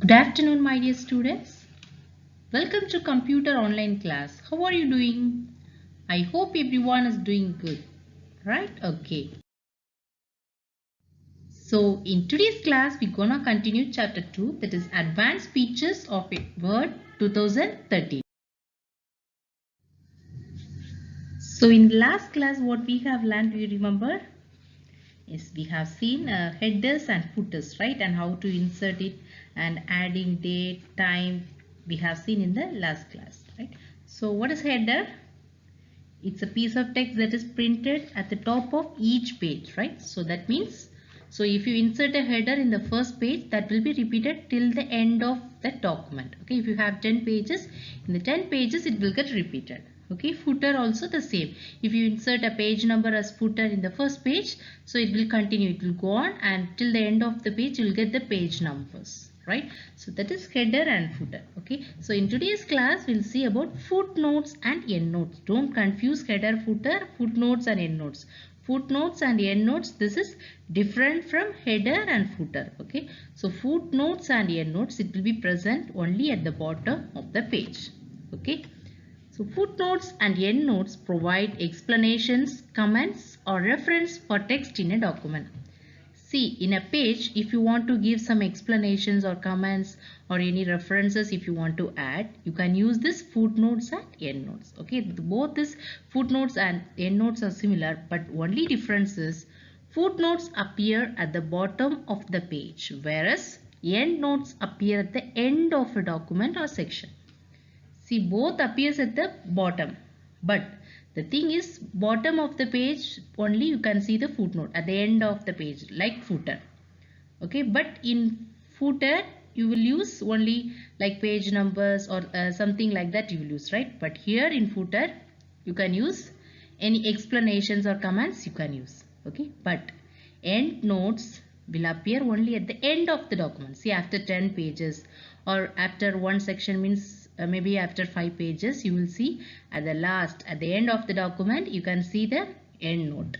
Good afternoon, my dear students. Welcome to Computer Online class. How are you doing? I hope everyone is doing good, right? Okay. So, in today's class, we're gonna continue chapter 2, that is Advanced Features of Word 2013. So, in the last class, what we have learned, do you remember? Yes, we have seen headers and footers, right? And how to insert it and adding date, time, we have seen in the last class, right? So what is header? It's a piece of text that is printed at the top of each page, right? So that means, so if you insert a header in the first page, that will be repeated till the end of the document. Okay, if you have 10 pages, in the 10 pages it will get repeated. Okay, footer also the same. If you insert a page number as footer in the first page, so it will continue, it will go on, and till the end of the page you will get the page numbers, right? So that is header and footer. Okay, so in today's class we'll see about footnotes and endnotes. Don't confuse header, footer, footnotes and endnotes. Footnotes and endnotes, this is different from header and footer. Okay, so footnotes and endnotes, it will be present only at the bottom of the page. Okay, so footnotes and endnotes provide explanations, comments or reference for text in a document. See, in a page, if you want to give some explanations or comments or any references if you want to add, you can use this footnotes and endnotes. Okay, both this footnotes and endnotes are similar, but only difference is footnotes appear at the bottom of the page, whereas endnotes appear at the end of a document or section. See, both appears at the bottom, but the thing is, bottom of the page only you can see the footnote at the end of the page, like footer. Okay, but in footer you will use only like page numbers or something like that you will use, right? But here in footer you can use any explanations or comments you can use. Okay, but end notes will appear only at the end of the document. See, after 10 pages or after one section, means maybe after 5 pages, you will see at the last, at the end of the document, you can see the end note.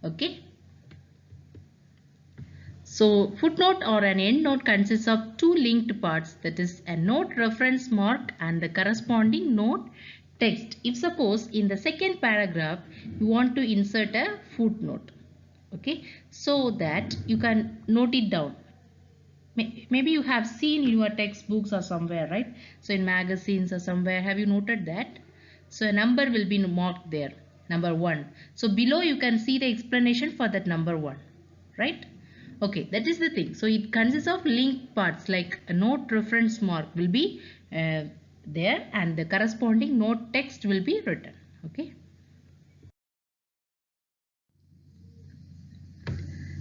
Okay. So footnote or an end note consists of two linked parts, that is a note reference mark and the corresponding note text. If suppose in the second paragraph you want to insert a footnote, okay, so that you can note it down. Maybe you have seen in your textbooks or somewhere, right? So in magazines or somewhere, have you noted that? So a number will be marked there, number 1. So below you can see the explanation for that number 1, right? Okay, that is the thing. So it consists of linked parts, like a note reference mark will be there and the corresponding note text will be written. Okay.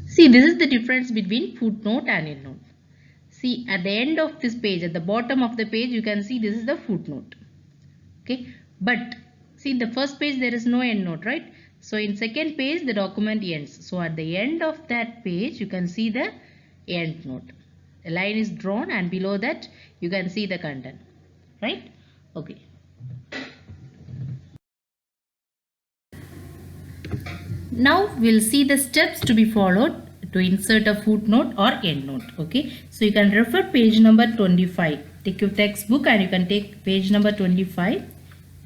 See, this is the difference between footnote and endnote. See, at the end of this page, at the bottom of the page, you can see this is the footnote. Okay, but see, in the first page there is no endnote, right? So in second page the document ends. So at the end of that page you can see the endnote. A line is drawn and below that you can see the content, right? Okay. Now we'll see the steps to be followed to insert a footnote or endnote. Okay, so you can refer page number 25. Take your textbook and you can take page number 25.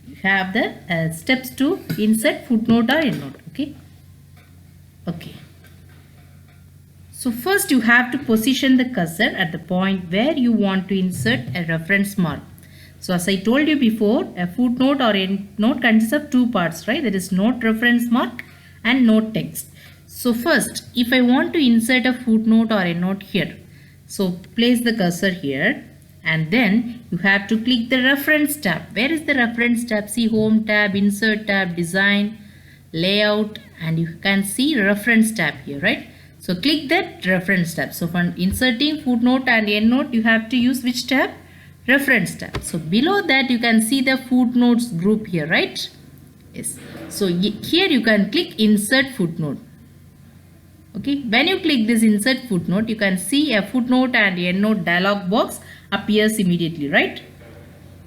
You have the steps to insert footnote or endnote. Okay. Okay. So first you have to position the cursor at the point where you want to insert a reference mark. So as I told you before, a footnote or endnote consists of two parts, right? That is note reference mark and note text. So first, if I want to insert a footnote or endnote here, so place the cursor here and then you have to click the reference tab. Where is the reference tab? See, home tab, insert tab, design, layout, and you can see reference tab here, right? So click that reference tab. So for inserting footnote and endnote, you have to use which tab? Reference tab. So below that you can see the footnotes group here, right? Yes. So here you can click insert footnote. Okay. When you click this insert footnote, you can see a footnote and endnote dialog box appears immediately, right?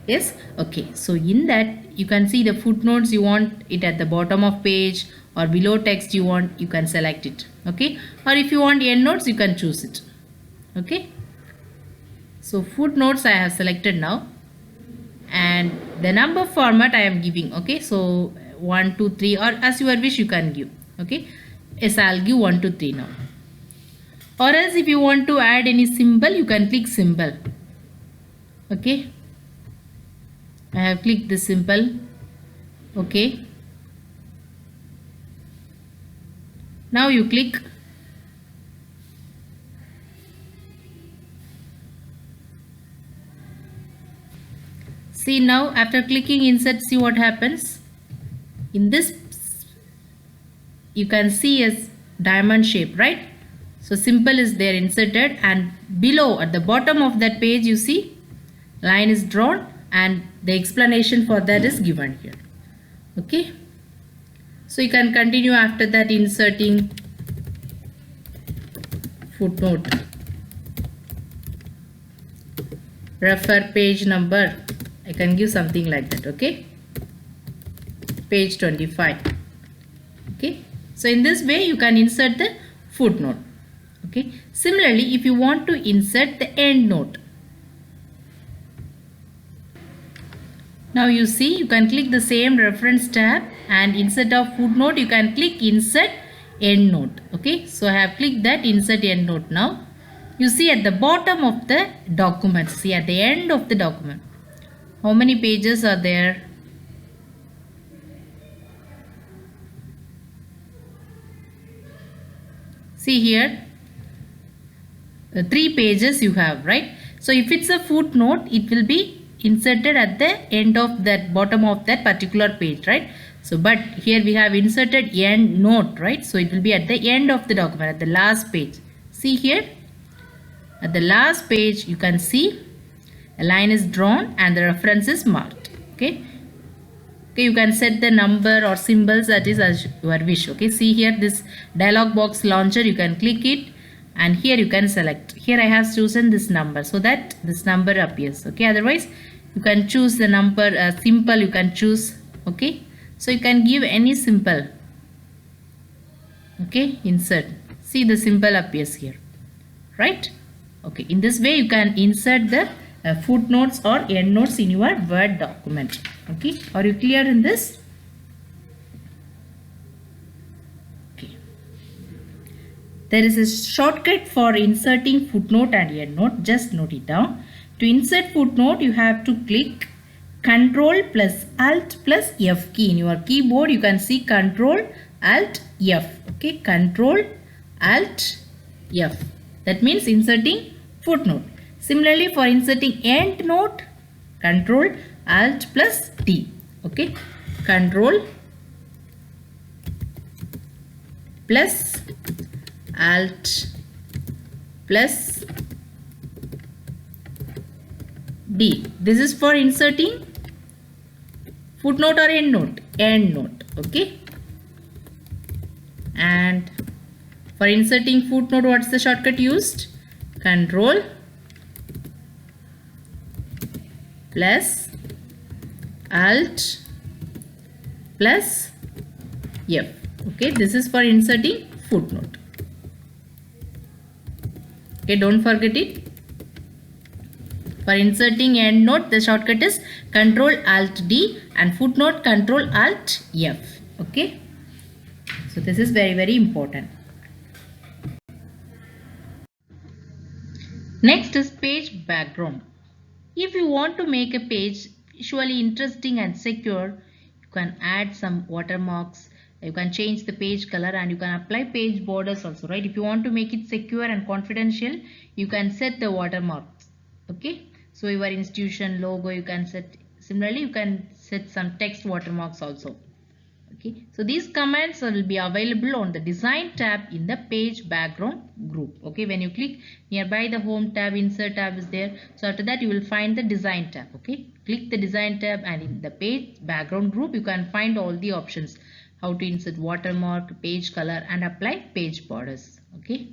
Yes. Okay. So in that you can see the footnotes, you want it at the bottom of page or below text you want, you can select it. Okay. Or if you want endnotes, you can choose it. Okay. So footnotes I have selected now, and the number format I am giving. Okay, so 1 2 3, or as you wish you can give. Okay, yes, I'll give 1 2 3 now. Or else if you want to add any symbol, you can click symbol. Okay, I have clicked the symbol. Okay, now you click. See, now after clicking insert, see what happens. In this you can see as diamond shape, right? So symbol is there inserted, and below at the bottom of that page you see line is drawn and the explanation for that is given here. Okay, so you can continue after that inserting footnote, refer page number. I can give something like that. Okay, page 25. Okay, so in this way you can insert the footnote. Okay, similarly if you want to insert the end note, now you see you can click the same reference tab, and instead of footnote you can click insert end note. Okay, so I have clicked that insert end note. Now you see at the bottom of the document, see at the end of the document, how many pages are there? See here, 3 pages you have, right? So if it's a footnote, it will be inserted at the end of that bottom of that particular page, right? So but here we have inserted end note, right? So it will be at the end of the document, at the last page. See here, at the last page you can see a line is drawn and the reference is marked. Okay, okay, you can set the number or symbols, that is as your wish. Okay, see here this dialog box launcher, you can click it and here you can select. Here I have chosen this number so that this number appears. Okay, otherwise you can choose the number simple, you can choose. Okay, so you can give any symbol. Okay, insert, see the symbol appears here, right? Okay, in this way you can insert the footnotes or endnotes in your Word document. Okay, are you clear in this? Okay, there is a shortcut for inserting footnote and endnote. Just note it down. To insert footnote, you have to click Control plus Alt plus F key. In your keyboard, you can see Control Alt F. Okay, Control Alt F. That means inserting footnote. Similarly, for inserting end note, Control Alt plus T. Okay, Control plus Alt plus D. This is for inserting footnote or end note. End note. Okay, and for inserting footnote, what's the shortcut used? Control plus Alt plus F. Okay, this is for inserting footnote. Okay, don't forget it. For inserting end note, the shortcut is Control Alt D, and footnote Control Alt F. Okay, so this is very, very important. Next is page background. If you want to make a page visually interesting and secure, you can add some watermarks, you can change the page color, and you can apply page borders also, right? If you want to make it secure and confidential, you can set the watermarks. Okay, so your institution logo you can set. Similarly, you can set some text watermarks also. Okay, so these commands will be available on the design tab in the page background group. Okay, when you click nearby the home tab, insert tab is there. So after that you will find the design tab. Okay, click the design tab, and in the page background group you can find all the options, how to insert watermark, page color, and apply page borders. Okay.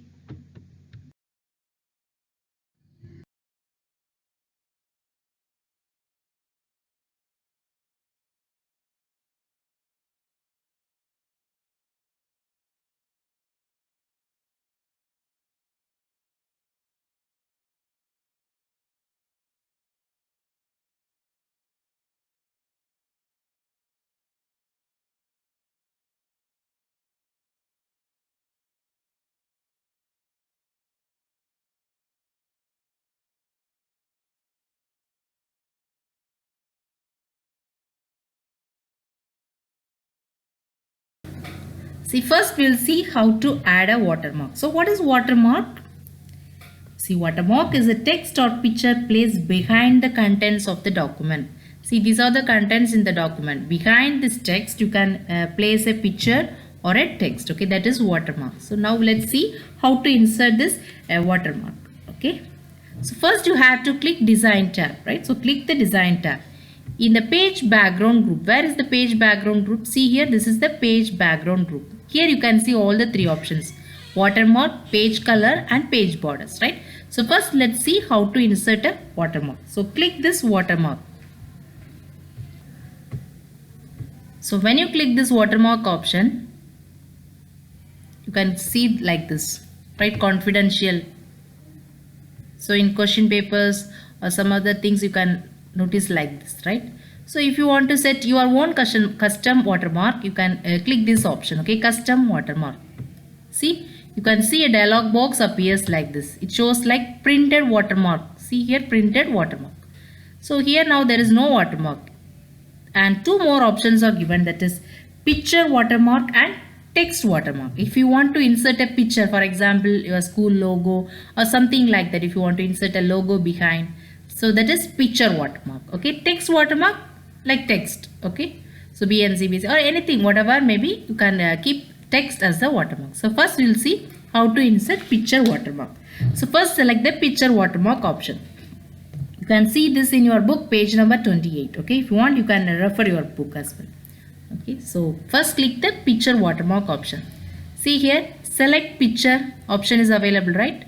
See, first we'll see how to add a watermark. So what is watermark? See, watermark is a text or picture placed behind the contents of the document. See, these are the contents in the document. Behind this text, you can place a picture or a text. Okay, that is watermark. So now let's see how to insert this watermark. Okay, so first you have to click Design tab, right? So click the Design tab. In the page background group, where is the page background group? See here, this is the page background group. Here you can see all the three options: watermark, page color and page borders, right? So first let's see how to insert a watermark. So click this watermark. So when you click this watermark option, you can see like this, right? Confidential. So in question papers or some other things you can notice like this, right? So if you want to set your own custom watermark, you can click this option, okay? Custom watermark. See, you can see a dialog box appears like this. It shows like printed watermark. See here, printed watermark. So here now there is no watermark. And two more options are given, that is picture watermark and text watermark. If you want to insert a picture, for example your school logo or something like that, if you want to insert a logo behind, so that is picture watermark. Okay, text watermark, like text. Okay, so BNC or anything, whatever, maybe you can keep text as the watermark. So first we will see how to insert picture watermark. So first select the picture watermark option. You can see this in your book, page number 28. Okay, if you want you can refer your book as well. Okay, so first click the picture watermark option. See here, select picture option is available, right?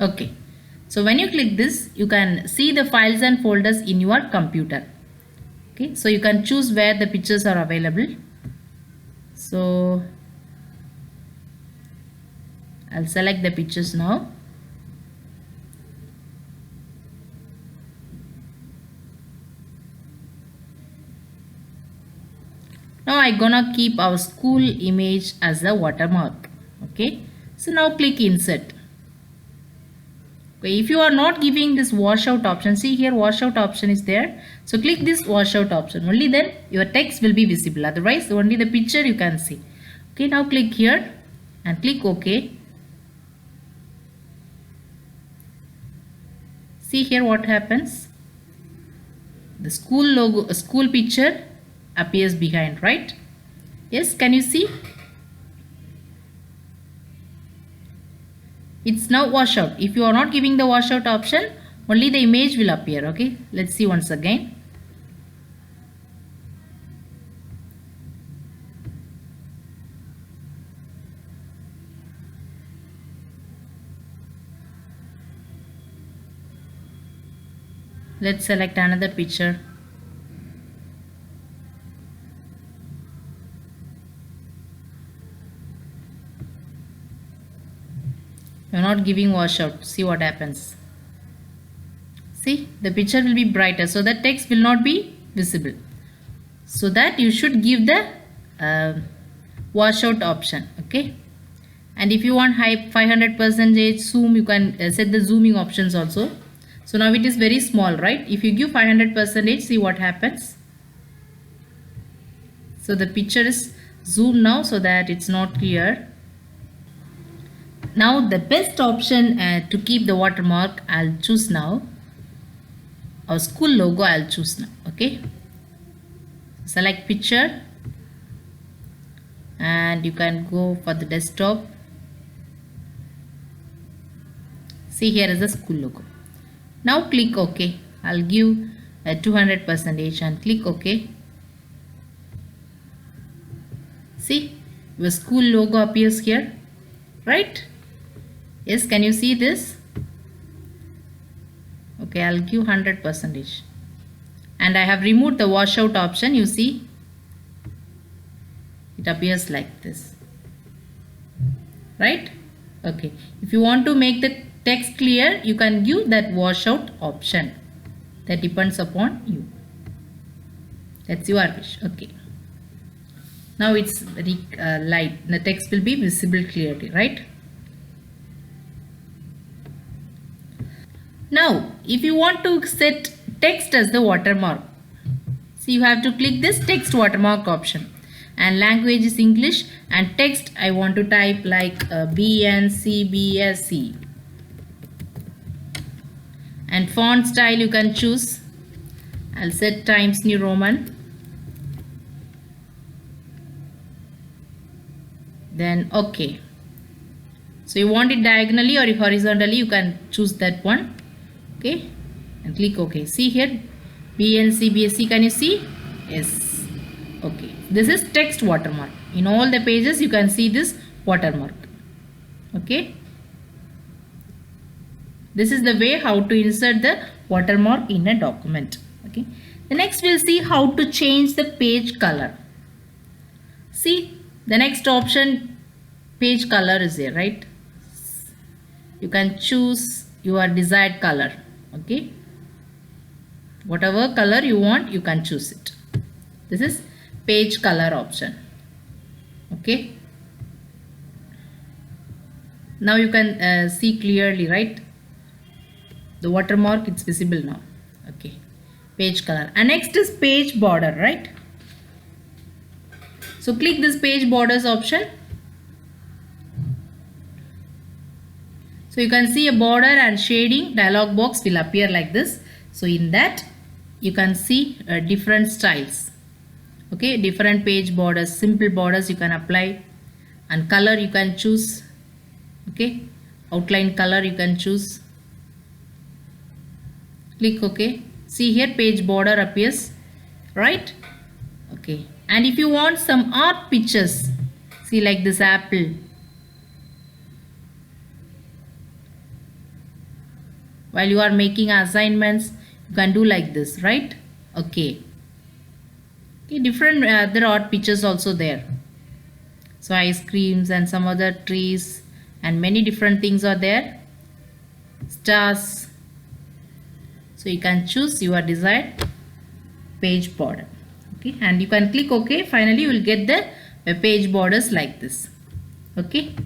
Okay, so when you click this, you can see the files and folders in your computer. Okay, so you can choose where the pictures are available. So I'll select the pictures now. Now I'm gonna keep our school image as the watermark. Okay, so now click insert. Okay, if you are not giving this washout option, see here washout option is there. So click this washout option. Only then your text will be visible. Otherwise only the picture you can see. Okay, now click here and click OK. See here what happens. The school logo, school picture appears behind, right? Yes, can you see? It's now washout. If you are not giving the washout option, only the image will appear. Okay, let's see once again. Let's select another picture. You're not giving washout. See what happens. See, the picture will be brighter, so that text will not be visible. So that you should give the washout option. Okay, and if you want high 500% zoom, you can set the zooming options also. So now it is very small, right? If you give 500%, see what happens. So the picture is zoomed now so that it's not clear. Now the best option to keep the watermark, I'll choose now. Our school logo I'll choose now. Okay, select picture and you can go for the desktop. See, here is the school logo. Now click OK. I'll give 200% and click OK. See, your school logo appears here, right? Yes, can you see this? Okay, I'll give 100%. And I have removed the washout option. You see, it appears like this, right? Okay, if you want to make the text clear, you can give that washout option. That depends upon you. That's your wish. Okay, now it's very light. The text will be visible clearly, right? Now, if you want to set text as the watermark, so you have to click this text watermark option. And language is English, and text I want to type like BNCBSE. And font style you can choose. I'll set Times New Roman. Then OK. So you want it diagonally or horizontally, you can choose that one. Okay, and click OK. See here, BNCBSE, can you see? Yes. Okay, this is text watermark. In all the pages you can see this watermark. Okay, this is the way how to insert the watermark in a document. Okay, the next we'll see how to change the page color. See, the next option, page color is there, right? You can choose your desired color. Okay, whatever color you want, you can choose it. This is page color option. Okay, now you can see clearly, right? The watermark, it's visible now. Okay, page color. And next is page border, right? So click this page borders option. So you can see a border and shading dialog box will appear like this. So in that you can see different styles. Okay, different page borders, simple borders you can apply, and color you can choose. Okay, outline color you can choose. Click OK. See here, page border appears, right? Okay, and if you want some art pictures, see like this apple. While you are making assignments, you can do like this, right? Okay. Okay, different other art pictures also there. So ice creams and some other trees and many different things are there. Stars. So you can choose your desired page border. Okay, and you can click OK. Finally, you will get the page borders like this. Okay.